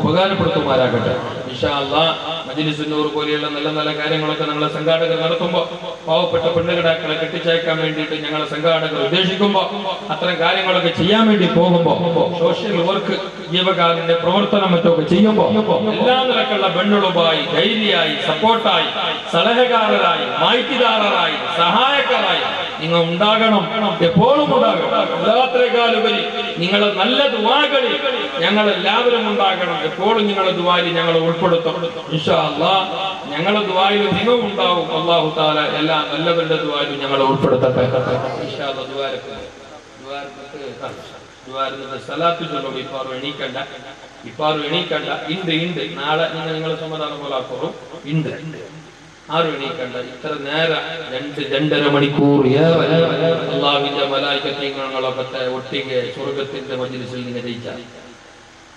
Speaker 1: ഉപകാരപ്പെടുത്തുമാറാകട്ടെ. ഇൻഷാ അല്ലാഹ്
Speaker 2: മജ്‌ലിസ് നൂർ പോലെയുള്ള നല്ല നല്ല കാര്യങ്ങളൊക്കെ ഞങ്ങളെ സംഘാടകർ നടത്തുമ്പോൾ പാവപ്പെട്ട പെണ്ണുകിടാക്കളെ കെട്ടിച്ചയക്കാൻ വേണ്ടിയിട്ട് ഞങ്ങളെ സംഘാടകർ ഉദ്ദേശിക്കുമ്പോൾ അത്തരം കാര്യങ്ങളൊക്കെ ചെയ്യാൻ വേണ്ടി പോകുമ്പോൾ സോഷ്യൽ വർക്ക് ജീവകാരുണ്യ പ്രവർത്തനം മറ്റൊക്കെ ചെയ്യുമ്പോൾ എല്ലാ നിലക്കുള്ള പെണ്ണുളുമായി ധൈര്യമായി സപ്പോർട്ടായി സലഹകാരരായി മാഹിതിദാരരായി സഹായക്കാരായി നിങ്ങൾ ഉണ്ടാകണം, എപ്പോഴും ഉണ്ടാകണം. എല്ലാത്തിനേക്കാളുപരി നിങ്ങളെ നല്ല ദുആകളിൽ ഞങ്ങൾ എല്ലാവരും ഉണ്ടാകണം. എപ്പോഴും നിങ്ങളുടെ ദുആയിൽ ഞങ്ങൾ ഉൾപ്പെടുത്തണം. ഇൻഷാ അല്ലാഹ് ഞങ്ങളുടെ ദുആയിൽ നിങ്ങൾ ഉണ്ടാവും. അല്ലാഹു തആല എല്ലാ നല്ലവരുടെ ദുആയിലും ഞങ്ങൾ ഉൾപ്പെടുത്തട്ടെ. ഇൻഷാ അല്ലാഹ് ദുആരത്ത് സലാത്ത് ചൊല്ലുമ്പോൾ ഇപ്പാറും എണീക്കണ്ട. ഇണ്ട് നാളെ നിങ്ങൾ സമാധാനം പോലെ ആക്കോളും. ഇണ്ട് ആരും എണീക്കണ്ട. ഇത്ര നേരം 2-2.5 മണിക്കൂർ അല്ലാഹുവിന്റെ മലായികത്തെ ഒട്ടിಗೆ സ്വർഗത്തിന്റെ മജ്‌ലിസിൽ നിങ്ങൾ ജയിച്ചാൽ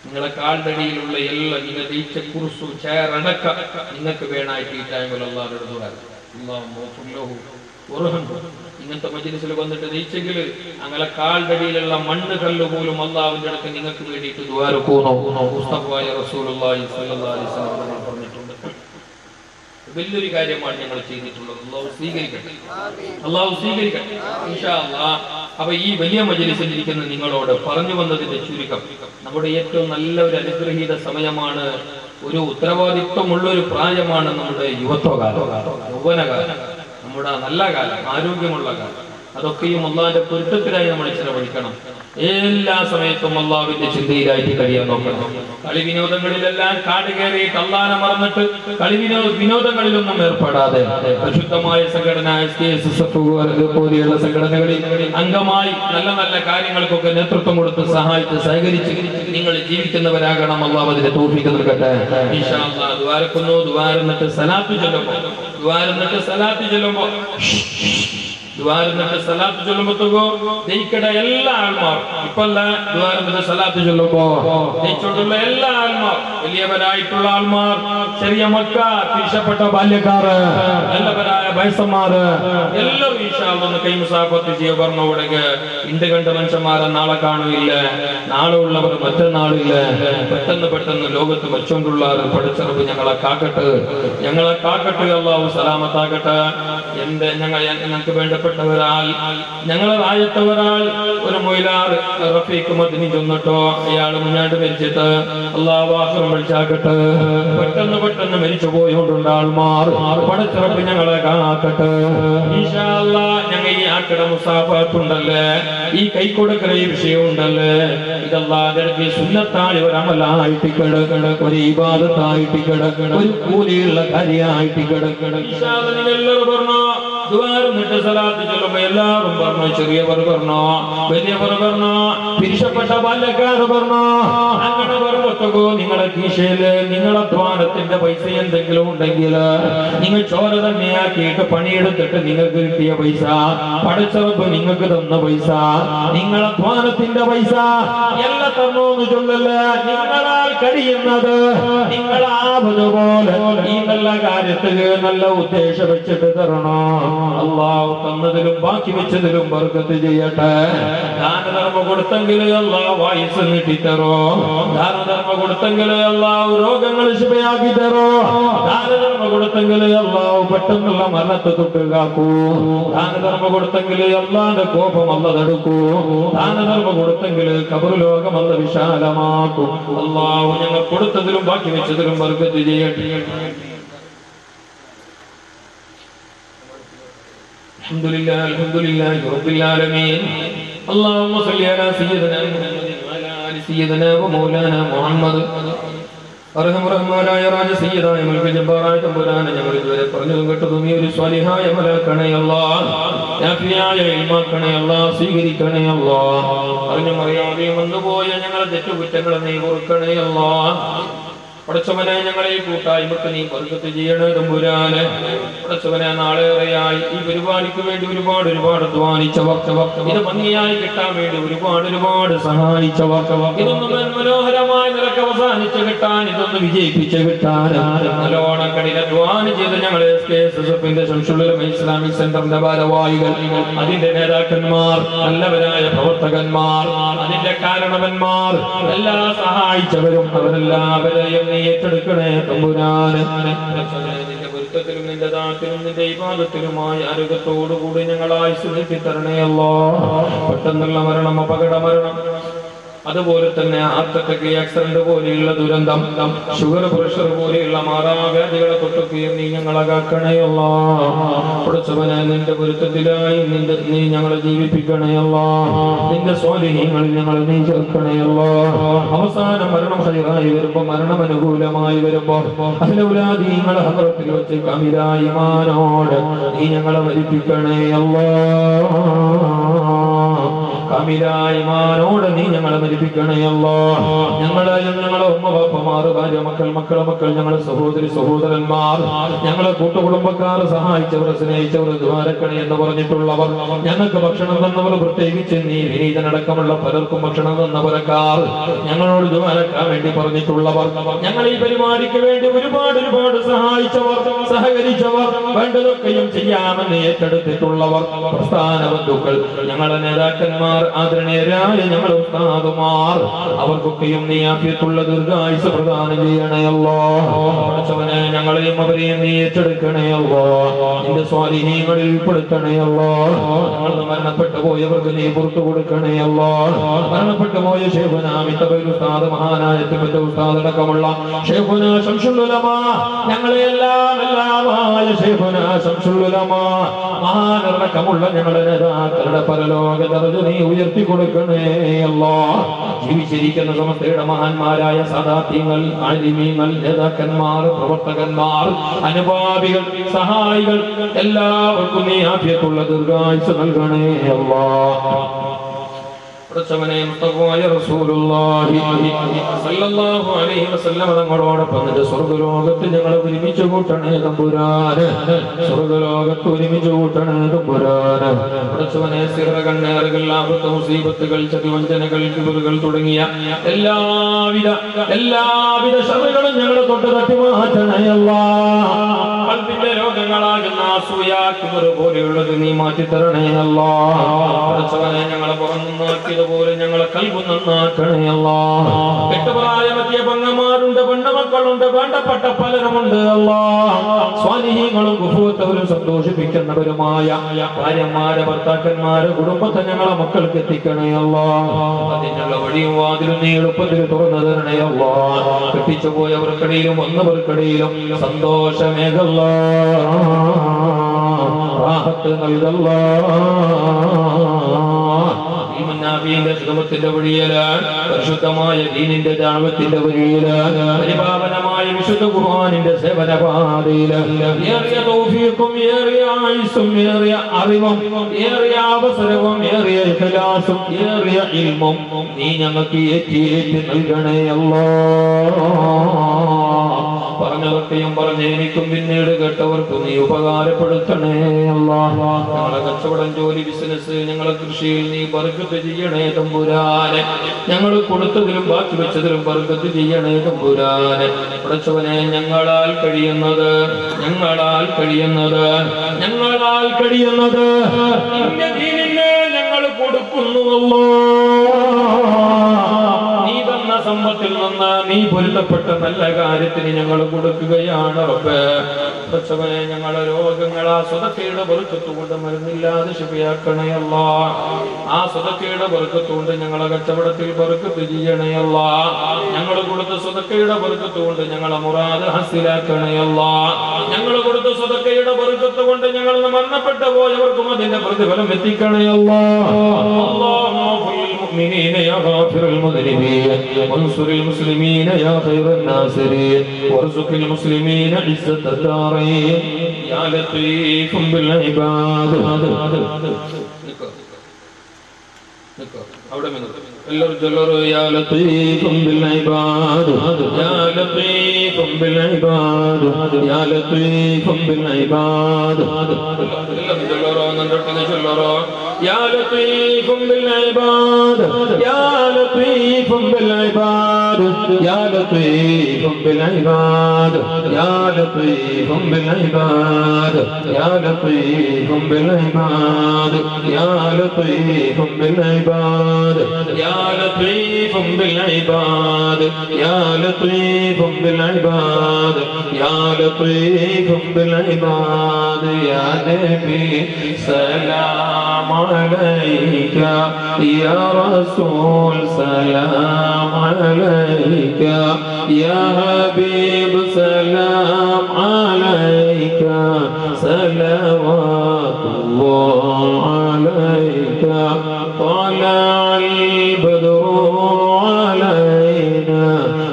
Speaker 2: നിങ്ങളെ കാൽതടിയിലുള്ള എല്ലാം നിങ്ങൾ ജയിച്ച കുർസു ചെയർ അടക്ക നിങ്ങൾക്ക് വേണമായിട്ട് ഈ ടൈമിൽ അല്ലാഹുവോട് ദുആ ഇങ്ങനത്തെ മജ്‌ലിസിൽ വന്നിട്ട് ജയിച്ചെങ്കിൽ അങ്ങനെ കാൽതടിയിലുള്ള മണ്ണ് കല്ല് പോലും അല്ലാഹുവിന്റെ അടുത്ത് നിങ്ങൾക്ക് വേണ്ടിയിട്ട് ദുആ റസൂലുള്ളാഹി സ്വല്ലല്ലാഹി അലൈഹി വസല്ലം പറഞ്ഞിട്ടുണ്ട്. വലിയൊരു കാര്യമാണ് ഞങ്ങൾ ചെയ്തിട്ടുള്ളത്. അല്ലാഹു സ്വീകരിക്കട്ടെ ഇൻഷാ അല്ലാഹ്. അപ്പൊ ഈ വലിയ മജ്‌ലിസിൽ ഇരിക്കുന്ന നിങ്ങളോട് പറഞ്ഞു വന്നതിന്റെ ചുരുക്കം, നമ്മുടെ ഏറ്റവും നല്ല ഒരു അനുഗ്രഹീത സമയമാണ്, ഒരു ഉത്തരവാദിത്വമുള്ള ഒരു പ്രായമാണ് നമ്മുടെ യുവത്വകാലം, യൗവനകാലം, നമ്മുടെ നല്ല കാലം, ആരോഗ്യമുള്ള കാലം. അതൊക്കെയും അല്ലാഹുവിന്റെ പൊരുത്തത്തിനായി നമ്മൾ ചെലവഴിക്കണം. എല്ലാ സമയത്തും അല്ലാഹുവിന്റെ ചിന്തയിലായിട്ട് കഴിയാൻ നോക്കണം. കളി വിനോദങ്ങളിലെല്ലാം കാട് കയറിയിട്ട് അല്ലാഹനെ മറന്നിട്ട് കളി വിനോദങ്ങളിലൊന്നും ഏർപ്പെടാതെ പരിശുദ്ധമായ സംഘടന SKSSF പോലെയുള്ള സംഘടനകളിൽ അംഗമായി നല്ല നല്ല കാര്യങ്ങൾക്കൊക്കെ നേതൃത്വം കൊടുത്ത് സഹായിച്ച് സഹകരിച്ച് നിങ്ങൾ ജീവിക്കുന്നവരാകണം. അല്ലാഹു അതിന്റെ തൗഫീഖ് നൽകട്ടെ ഇൻഷാ അല്ലാഹ്. ദുആരക്കുന്നു. ദുആരന്നിട്ട് സലാത്ത് ചൊല്ലുമ്പോൾ സലാത്ത് ചൊല്ലുമ്പോഴത്തേക്കോ ജയിക്കട എല്ലാ ആൾമാർ ഇപ്പല്ല സലാത്ത് ചൊല്ലുമ്പോ ജയിച്ചോണ്ടുള്ള എല്ലാ ആൾമാർ, വലിയവരായിട്ടുള്ള ആൾമാർ, ചെറിയ മക്കൾ, തിരിച്ചപ്പെട്ട ബാല്യക്കാര്, നല്ലവരായ വയസ്സന്മാര് എല്ലാവരും ഇൻഷാ അല്ലാഹ് കൈ മുസാഫത്ത് ചെയ്യ പറഞ്ഞുകൊടുക്ക്. ഇണ്ട് കണ്ട മനുഷ്യന്മാരെ നാളെ കാണുകയില്ല, നാളെ ഉള്ളവർ മറ്റന്നാളില്ല. പെട്ടെന്ന് ലോകത്ത് വെച്ചോണ്ടുള്ള പഠിച്ചറപ്പ് ഞങ്ങളെ കാക്കട്ടെ അല്ലാഹു സലാമത്താക്കട്ടെ. ഞങ്ങൾക്ക് വേണ്ടപ്പെട്ടവരാൽ ഞങ്ങളെ രാജ്യത്തവരാൽ ഒരു മൊയിലാർ റഫീഖ് മദ്നി ചെന്നിട്ടോ അയാൾ മുന്നോട്ട് മരിച്ചിട്ട് അല്ലാഹു ആഖിറം വിളിച്ചാക്കട്ടെ. പെട്ടെന്ന് മരിച്ചു പോയോണ്ടുണ്ട് ആൾമാർ, പഠിച്ചറപ്പ് ഞങ്ങളെ കാക്കട്ടെ ഇൻഷാ അല്ലാഹ്. ഞങ്ങൾ ഈ ആക്കട മുസാഫത്തുണ്ടല്ലേ, ഈ കൈക്കൊടുക്കൽ ഈ വിഷയം ഉണ്ടല്ലേ, ഇതല്ലാതെ സുന്നത്തായ ഒരു അമലായിട്ട് കിടക്കണ, ഒരു ഇബാദത്തായിട്ട് കിടക്കണ, ഒരു കൂലിയുള്ള കാര്യമായിട്ട് കിടക്കണ. എല്ലാവരും പറഞ്ഞോ ദുആറിന്നിട്ട് സലാത്ത് ചൊല്ലുമ്പോൾ എല്ലാവരും പറഞ്ഞോ, ചെറിയവർ പറഞ്ഞോ, വലിയവർ പറഞ്ഞോ, പിരിച്ചപ്പെട്ട ബാല്യക്കാർ പറഞ്ഞോ. അങ്ങനെ പറഞ്ഞോ നിങ്ങളെ കീശയില് നിങ്ങളെ അധ്വാനത്തിന്റെ പൈസ എന്തെങ്കിലും ഉണ്ടെങ്കിൽ നിങ്ങൾ ചോര തന്നെയാക്കിയിട്ട് പണിയെടുത്തിട്ട് നിങ്ങൾക്ക് കിട്ടിയ പൈസ, പഠിച്ചവർക്ക് നിങ്ങൾക്ക് തന്ന പൈസ, നിങ്ങളെ അധ്വാനത്തിന്റെ പൈസ എല്ലാം തന്നോന്ന് ചൊല്ലല്ല. നിങ്ങളാൽ കഴിയുന്നത് നിങ്ങളാവുന്നതുപോലെ ഈ നല്ല കാര്യത്തിന് നല്ല ഉദ്ദേശം വെച്ചിട്ട് തരണോ. അല്ലാഹു തന്നതിലും ബാക്കി വെച്ചതിലും ബർക്കത്ത് ചെയ്യട്ടെ. ദാനധർമ്മം കൊടുത്തെങ്കിൽ അല്ലാഹു ആയുസ് നീട്ടിത്തരോ. ദാനധർമ്മം കൊടുത്തെങ്കിൽ അല്ലാഹു രോഗങ്ങൾ ശിഫയാക്കി തരോ. ദാനധർമ്മം കൊടുത്തെങ്കിൽ അല്ലാഹു പെട്ടെന്നുള്ള മരണത്തെ തൊട്ട് കാക്കൂ. ദാനധർമ്മം കൊടുത്തെങ്കിൽ അല്ലാഹുവിന്റെ കോപം അല്ലാഹു തടുക്കൂ. ദാനധർമ്മം കൊടുത്തെങ്കിൽ ഖബർ ലോകം അല്ലാഹു വിശാലമാക്കും. അല്ലാഹു ഞങ്ങൾ കൊടുത്തതിലും ബാക്കി വെച്ചതിലും ബർക്കത്ത് ചെയ്യട്ടെ. അൽഹംദുലില്ലാഹി റബ്ബിൽ ആലമീൻ. اللهم صل على سيدنا محمد وعلى آل سيدنا ومولانا محمد. അർഹമറഹ്മാനായ രാജ സയ്യിദായ മുൽക്ക് ജബ്ബാറായ തമ്പുരാനെ ഞങ്ങൾ ഇതുവരെ പറഞ്ഞതും കേട്ടതും ഈ ഒരു സ്വാലിഹായ അമലാക്കണേ അല്ലാഹ്. നാഫിയായ ഇൽമാക്കണേ അല്ലാഹ്. സ്വീകരിക്കണേ അല്ലാഹ്. അറിഞ്ഞും അറിയാതെയും വന്നുപോയ ഞങ്ങളെ തെറ്റുകുറ്റങ്ങളെ നീ പൊറുക്കണേ അല്ലാഹ്. പടച്ചവനെ ഞങ്ങളെ കൂട്ടായ്മക്ക് നീ ബർക്കത്ത് ചെയ്യണേ തമ്പുരാനെ. പടച്ചവനെ നാളേറെയായി ഈ പരിപാടിക്ക് വേണ്ടി ഒരുപാട് അധ്വാനിച്ചവർ, ഇത് ഭംഗിയായി കിട്ടാൻ വേണ്ടി ഒരുപാട് സഹായിച്ചവർ, ഇതൊന്നും മനോഹരമായ നിലക്ക് അവസാനിച്ച് കിട്ടാൻ, ഇതൊന്ന് വിജയിപ്പിച്ച് കിട്ടാൻ നല്ലോണം കഠിനാധ്വാനം ചെയ്ത് ഞങ്ങളെ SKSSFന്റെ ശംസുലുലമ ഇസ്ലാമിക് സെന്ററിന്റെ ഭാരവാഹികൾ, അതിന്റെ നേതാക്കന്മാർ, നല്ലവരായ പ്രവർത്തകന്മാർ, അതിന്റെ കാരണവന്മാർ, എല്ലാ സഹായിച്ചവരും അവരെല്ലാവരെയും
Speaker 1: നീ ഏറ്റെടുക്കണേ തമ്പുരാന്.
Speaker 2: നിന്റെ പൊരുത്തത്തിലും നിന്റെ ദാത്തിലും നിന്റെ ഇബാദത്തിലുമായ ആരോഗ്യത്തോടുകൂടി ഞങ്ങൾ ആയുസ് നീട്ടിത്തരണേ അല്ലാ. പെട്ടെന്നുള്ള മരണം, അപകട മരണം, അതുപോലെ തന്നെ ഹാർട്ട് അറ്റാക്ക്, ആക്സിഡന്റ് പോലെയുള്ള ദുരന്തം, ഷുഗർ, പ്രഷർ പോലെയുള്ള മാറാവ്യാധികളെ തൊട്ടൊക്കെ നീ ഞങ്ങളെ കാക്കണയല്ല. പഠിച്ചവനെ നിന്റെ പൊരുത്തത്തിലായി നീ ഞങ്ങളെ ജീവിപ്പിക്കണയല്ല. നിന്റെ സ്വാധീനങ്ങളിൽ ഞങ്ങൾ നീ ചേർക്കണയല്ല. അവസാന മരണം ഹൈറായി വരുമ്പോ, മരണം അനുകൂലമായി വരുമ്പോ അഹ്ലൗലാദീങ്ങളെ ഹദ്റത്തിൽ വെച്ച് കമിലായ ഈമാനോട് നീ ഞങ്ങളെ മരിപ്പിക്കണയല്ല. കമിലായ ഈമാനോട് നീ ഞങ്ങളെ മരിപ്പിക്കണയല്ലോ. ഞങ്ങളായും ഞങ്ങളെ ഉമ്മ ബാപ്പമാർ, ഭാര്യ, മക്കൾ, മക്കളെ മക്കൾ, ഞങ്ങളെ സഹോദരി സഹോദരന്മാർ, ഞങ്ങളെ കൂട്ടുകുടുംബക്കാർ, സഹായിച്ചവർ, സ്നേഹിച്ചവർ, ദ്വാരക്കണി എന്ന് പറഞ്ഞിട്ടുള്ളവർ, ഞങ്ങൾക്ക് ഭക്ഷണം തന്നവർ, പ്രത്യേകിച്ച് നീ വിനീതനടക്കമുള്ള പലർക്കും ഭക്ഷണം തന്നവരക്കാർ, ഞങ്ങളോട് ദ്വാരക്കാൻ വേണ്ടി പറഞ്ഞിട്ടുള്ളവർ, ഞങ്ങൾ ഈ പരിപാടിക്ക് വേണ്ടി ഒരുപാട് സഹായിച്ചവർ, സഹകരിച്ചവർ, വേണ്ടതൊക്കെയും ചെയ്യാമെന്ന് ഏറ്റെടുത്തിട്ടുള്ളവർ, പ്രസ്ഥാന ബന്ധുക്കൾ, ഞങ്ങളെ നേതാക്കന്മാർ, ആദരണീയരായ ഞങ്ങളുടെ ഉസ്താദുമാർ, അവർക്കൊക്കെയും നീ ആഫിയത്തുള്ള ദീർഘായുസ് പ്രദാനം ചെയ്യണയല്ലോ. പഠിച്ചവനെ ഞങ്ങളെയും അവരെയും നീ ഏറ്റെടുക്കണയല്ലോ. നിന്റെ സ്വാധീനങ്ങളിൽ ഉൾപ്പെടുത്തണയല്ലോ. ഞങ്ങൾ മരണപ്പെട്ടു പോയവർക്ക് നീ പുറത്തു കൊടുക്കണയല്ലോ. മരണപ്പെട്ടു പോയ ശൈഖുനാമിത്തബൈൽ ഉസ്താദ്, മഹാനായ തിബത്ത് ഉസ്താദ് അടക്കമുള്ള ശൈഖുനാ ശംസുൽ ഉലമാ, ഞങ്ങളെല്ലാമായ ശൈഖുനാ ശംസുൽ ഉലമാ, മഹാനടക്കമുള്ള ഞങ്ങളുടെ നേതാക്കളുടെ പരലോക ദർജ നീ ഉയർത്തി കൊടുക്കണേ അല്ലാ. ജീവിച്ചിരിക്കുന്ന സമസ്തയുടെ മഹാന്മാരായ സദാത്യങ്ങൾ, ആലിമീങ്ങൾ, നേതാക്കന്മാർ, പ്രവർത്തകന്മാർ, അനുഭാവികൾ, സഹായികൾ, എല്ലാവർക്കും നീ ആഫിയത്തുള്ള ദീർഘായുസ് നൽകണേ അല്ലാ. തങ്ങളോടൊപ്പം നിന്റെ സ്വർഗലോകത്ത് ഞങ്ങൾ ഒരുമിച്ച് കൂട്ടണേ തമ്പുരാന്. സ്വർഗലോകത്ത് ഒരുമിച്ച് കൂട്ടണേ തമ്പുരാന്. പഠിച്ചവനെ സിഹ്ർ, കണ്ണേറുകൾ, ആപത്ത്, മുസീബത്തുകൾ, ചതിവഞ്ചനകൾ, കിബറുകൾ തുടങ്ങിയ എല്ലാവിധ ശറുകളും ഞങ്ങളെ തൊട്ട് തട്ടി മാറ്റണയല്ലാ. ഖൽബിന്റെ രോഗങ്ങളാകുന്ന അസൂയ, കിബർ പോലെയുള്ളത് നീ മാറ്റിത്തരണേ അല്ലാ. പഠിച്ചവനെ ഞങ്ങളെ പുറത്തുനിന്നാക്കിയതുപോലെ ഞങ്ങളെ കൽബ് നന്നാക്കണയല്ലാ. കെട്ടുപ്രായമെത്തിയ പെങ്ങന്മാരുണ്ട്, പെണ്ണുമക്കളുണ്ട്, വേണ്ടപ്പെട്ട പലരുമുണ്ട് അല്ലാ. സ്വാലിഹീങ്ങളും കുഫൂത്തവരും സന്തോഷിപ്പിക്കുന്നവരുമായ ഭാര്യമാരെ, ഭർത്താക്കന്മാരെ, കുടുംബത്തെ ഞങ്ങളെ മക്കൾക്ക് എത്തിക്കണയല്ലാ. അതിനുള്ള വഴിയും വാതിലും നീ എളുപ്പത്തിൽ തുറന്നു തരണയല്ലാ. കെട്ടിച്ചു പോയവർക്കിടയിലും വന്നവർക്കിടയിലും സന്തോഷമേകല്ലാ, റാഹത്ത് നൽകല്ലാ. ത്തിന്റെ വഴിയിലാണ്, പരിശുദ്ധമായ ദീനിന്റെ ദഅവത്തിന്റെ വഴിയിലാണ്, പരിപാവനമായ വിശുദ്ധ ഖുർആനിന്റെ സേവനപാതയിലാണ്. ഏറിയ തൗഫീഖും, ഏറിയ ആയുസ്സും, ഏറിയ അറിവും, ഏറിയ അവസരവും, ഏറിയ ഇഖ്ലാസും, ഏറിയ ഇൽമും നീ ഞങ്ങൾക്ക് ഏറ്റി നൽകണേ അല്ലാഹ്. പറഞ്ഞതൊക്കെയും പറഞ്ഞ് എനിക്കും പിന്നീട് കേട്ടവർക്കും നീ ഉപകാരപ്പെടുത്തണേ അല്ലാഹ്. ഞങ്ങളെ കച്ചവടം, ജോലി, ബിസിനസ്, ഞങ്ങളെ കൃഷിയിൽ നീ ബർക്കത്ത് ചെയ്യണേ തമ്പുരാനെ. ഞങ്ങൾ കൊടുത്തതിലും ബാക്കി വെച്ചതിലും ബർക്കത്ത് ചെയ്യണേ തമ്പുരാനെ. പഠിച്ചവനെ ഞങ്ങളാൽ കഴിയുന്നത് നിന്റെ ദീനിനെ ഞങ്ങൾ കൊടുക്കുന്നുവല്ലോ. നീ തന്ന സമ്പത്തിൽ നിന്ന് നീ പൊരുത്തപ്പെട്ട നല്ല കാര്യത്തിന് ഞങ്ങൾ കൊടുക്കുകയാണ് റബ്ബേ. പഠിച്ചവനെ ഞങ്ങളെ രോഗങ്ങളാ സ്വതക്കയുടെ ബർക്കത്തുകൊണ്ട് മരുന്നില്ലാതെ ശിഫയാക്കണേ അല്ലാഹ്. ആ സ്വതക്കയുടെ ബർക്കത്തുകൊണ്ട് ഞങ്ങളെ കച്ചവടത്തിൽ ബർക്കത്ത് ചെയ്യണേ അല്ലാഹ്. ഞങ്ങൾ കൊടുത്ത സ്വതക്കയുടെ ബർക്കത്തുകൊണ്ട് ഞങ്ങളെ മുറാദ് ഹസിലാക്കണേ അല്ലാഹ്. ഞങ്ങൾ കൊടുത്ത സ്വതക്കയുടെ ബർക്കത്ത് കൊണ്ട് ഞങ്ങൾ മരണപ്പെട്ടു പോയവർക്കും അതിന്റെ പ്രതിഫലം എത്തിക്കണേ അല്ലാഹ്. المؤمنين يا غافر المذنبين وانصر المسلمين يا خير الناصرين وارزق المسلمين عزة الدارين يا لطيف بالعباد. يا لطيف بالعباد يا لطيف بالعباد يا لطيف بالعباد.
Speaker 1: يا لطيف بالعباد يا لطيف بالعباد يا لطيف بالعباد يا لطيف بالعباد يا لطيف بالعباد يا لطيف بالعباد يا لطيف بالعباد يا لطيف بالعباد يا لطيف بالعباد يا نبي سلام عليك يا رسول سلام عليك يا حبيب سلام عليك صلوات الله عليك طلع البدر علينا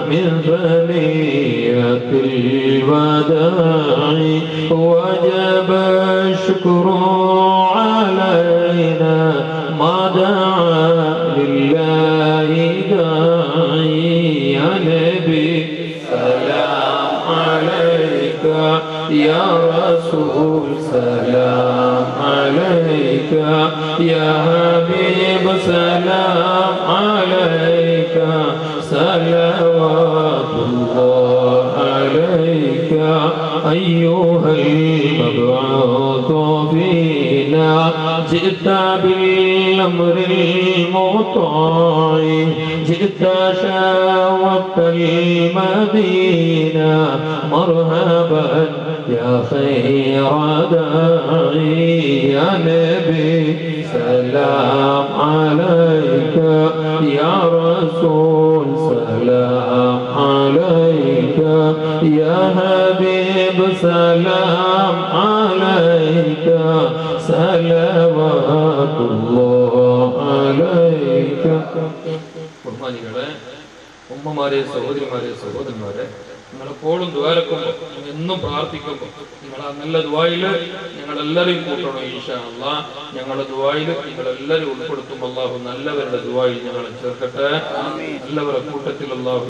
Speaker 1: من ثنية الوداع وجب الشكر علينا ما دعا لله داعي يا نبي سلام عليك يا رسول سلام عليك يا حبيب سلام عليك صلوات الله عليك أيها المبعوث فينا جئت بالأمر المطاع جئت شاوبت المدينة مرحبا يا خير داعي يا نبي سلام عليك يا رسول سلام عليك يا حبيب سلام عليك صلوات الله عليك. ബഹുമാനികളെ, ഉമ്മമാരെ, സഹോദരിമാരെ, സഹോദരന്മാരെ, നിങ്ങളെപ്പോഴും ദ്വാരക്കുമ്പോൾ എന്നും പ്രാർത്ഥിക്കുമ്പോൾ നിങ്ങൾ ആ നല്ല ദ്വായില് ഞങ്ങളെല്ലാവരെയും കൂട്ടണം ഇൻഷാ അല്ലാഹ്. ഞങ്ങളുടെ ദ്വായില് നിങ്ങളെല്ലാവരും ഉൾപ്പെടുത്തും. അല്ലാഹു നല്ലവരുടെ ദ്വായിൽ ഞങ്ങളെ ചേർക്കട്ടെ. നല്ലവരുടെ കൂട്ടത്തിൽ അല്ലാഹു